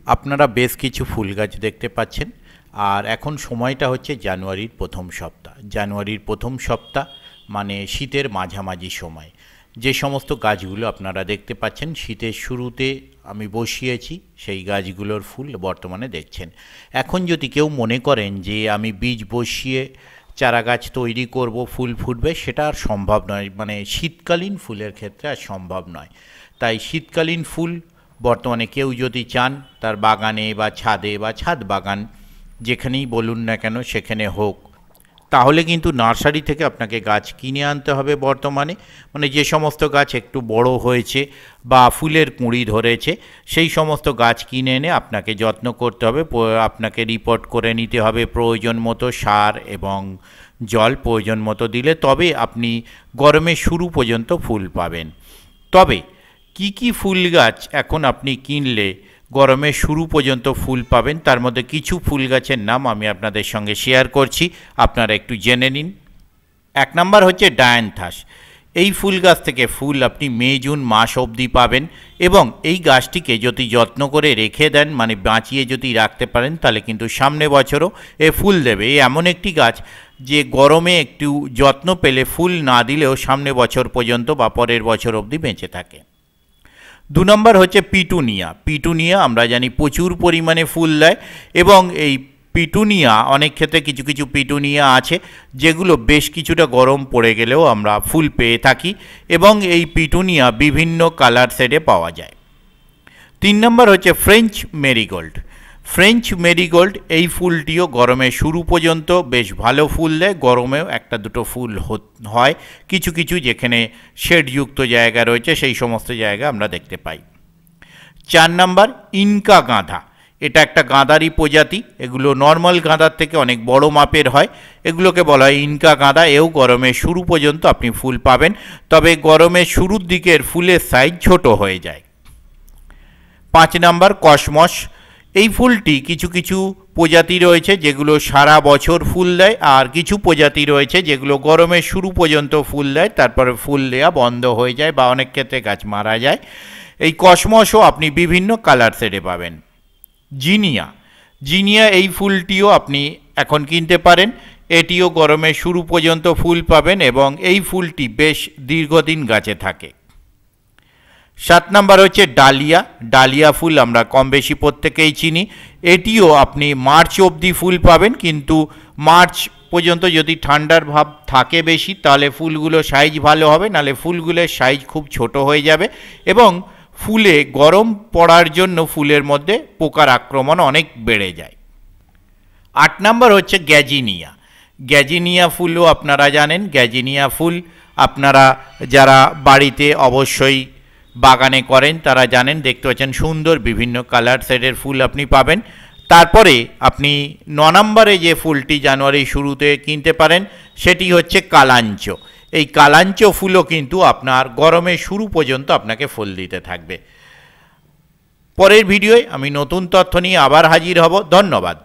আপনারা বেশ কিছু ফুল গাছ দেখতে পাচ্ছেন। আর এখন সময়টা হচ্ছে জানুয়ারির প্রথম সপ্তাহ। জানুয়ারির প্রথম সপ্তাহ মানে শীতের মাঝামাঝি সময়। যে সমস্ত গাছগুলো আপনারা দেখতে পাচ্ছেন শীতের শুরুতে আমি বসিয়েছি, সেই গাছগুলোর ফুল বর্তমানে দেখছেন। এখন যদি কেউ মনে করেন যে আমি বীজ বসিয়ে চারা গাছ তৈরি করব, ফুল ফুটবে, সেটা আর সম্ভব নয়। মানে শীতকালীন ফুলের ক্ষেত্রে আর সম্ভব নয়। তাই শীতকালীন ফুল বর্তমানে কেউ যদি চান তার বাগানে বা ছাদে বা ছাদ বাগান যেখানেই বলুন না কেন সেখানে হোক, তাহলে কিন্তু নার্সারি থেকে আপনাকে গাছ কিনে আনতে হবে বর্তমানে। মানে যে সমস্ত গাছ একটু বড় হয়েছে বা ফুলের কুঁড়ি ধরেছে সেই সমস্ত গাছ কিনে এনে আপনাকে যত্ন করতে হবে। আপনাকে রিপোর্ট করে নিতে হবে প্রয়োজন মতো সার এবং জল প্রয়োজন মতো দিলে তবে আপনি গরমের শুরু পর্যন্ত ফুল পাবেন। তবে কি কি ফুল গাছ এখন আপনি কিনলে গরমের শুরু পর্যন্ত ফুল পাবেন, তার মধ্যে কিছু ফুল গাছের নাম আমি আপনাদের সঙ্গে শেয়ার করছি, আপনারা একটু জেনে নিন। এক নাম্বার হচ্ছে ডায়ান্থাস। এই ফুল গাছ থেকে ফুল আপনি মে জুন মাস অবধি পাবেন এবং এই গাছটিকে যদি যত্ন করে রেখে দেন, মানে বাঁচিয়ে যদি রাখতে পারেন, তাহলে কিন্তু সামনে বছরও এ ফুল দেবে। এই এমন একটি গাছ যে গরমে একটু যত্ন পেলে ফুল না দিলেও সামনে বছর পর্যন্ত বা পরের বছর অবধি বেঁচে থাকে। দু নম্বর হচ্ছে পিটুনিয়া। পিটুনিয়া আমরা জানি প্রচুর পরিমাণে ফুল দেয় এবং এই পিটুনিয়া অনেক ক্ষেত্রে কিছু কিছু পিটুনিয়া আছে যেগুলো বেশ কিছুটা গরম পড়ে গেলেও আমরা ফুল পেয়ে থাকি এবং এই পিটুনিয়া বিভিন্ন কালার শেডে পাওয়া যায়। 3 নম্বর হচ্ছে ফ্রেঞ্চ মেরিগোল্ড। ফ্রেঞ্চ মেরিগোল্ড এই ফুলটিও গরমের শুরু পর্যন্ত বেশ ভালো ফুল দেয়, গরমেও একটা দুটো ফুল হয় কিছু কিছু যেখানে শেডযুক্ত জায়গা রয়েছে সেই সমস্ত জায়গা আমরা দেখতে পাই। 4 নম্বর ইনকা গাঁদা। এটা একটা গাঁদারই প্রজাতি, এগুলো নর্মাল গাঁদার থেকে অনেক বড় মাপের হয়, এগুলোকে বলা হয় ইনকা গাঁদা। এও গরমের শুরু পর্যন্ত আপনি ফুল পাবেন, তবে গরমের শুরুর দিকের ফুলের সাইজ ছোট হয়ে যায়। 5 নম্বর কসমস। এই ফুলটি কিছু কিছু প্রজাতি রয়েছে যেগুলো সারা বছর ফুল দেয় আর কিছু প্রজাতি রয়েছে যেগুলো গরমের শুরু পর্যন্ত ফুল দেয়, তারপরে ফুল দেওয়া বন্ধ হয়ে যায় বা অনেক ক্ষেত্রে গাছ মারা যায়। এই কসমসও আপনি বিভিন্ন কালার শেডে পাবেন। জিনিয়া। জিনিয়া এই ফুলটিও আপনি এখন কিনতে পারেন, এটিও গরমের শুরু পর্যন্ত ফুল পাবেন এবং এই ফুলটি বেশ দীর্ঘদিন গাছে থাকে। 7 নম্বর হচ্ছে ডালিয়া। ডালিয়া ফুল আমরা কম বেশি প্রত্যেকেই চিনি, এটিও আপনি মার্চ অবধি ফুল পাবেন, কিন্তু মার্চ পর্যন্ত যদি ঠান্ডার ভাব থাকে বেশি তাহলে ফুলগুলো সাইজ ভালো হবে, নাহলে ফুলগুলোর সাইজ খুব ছোট হয়ে যাবে এবং ফুলে গরম পড়ার জন্য ফুলের মধ্যে পোকার আক্রমণ অনেক বেড়ে যায়। 8 নম্বর হচ্ছে গ্যাজিনিয়া। গ্যাজিনিয়া ফুলও আপনারা জানেন। গ্যাজিনিয়া ফুল আপনারা যারা বাড়িতে অবশ্যই বাগানে করেন তারা জানেন, দেখতে পাচ্ছেন সুন্দর বিভিন্ন কালার শেডের ফুল আপনি পাবেন। তারপরে আপনি 9 নম্বরে যে ফুলটি জানুয়ারির শুরুতে কিনতে পারেন সেটি হচ্ছে কালাঞ্চ। এই কালাঞ্চ ফুলও কিন্তু আপনার গরমের শুরু পর্যন্ত আপনাকে ফুল দিতে থাকবে। পরের ভিডিওয় আমি নতুন তথ্য নিয়ে আবার হাজির হব। ধন্যবাদ।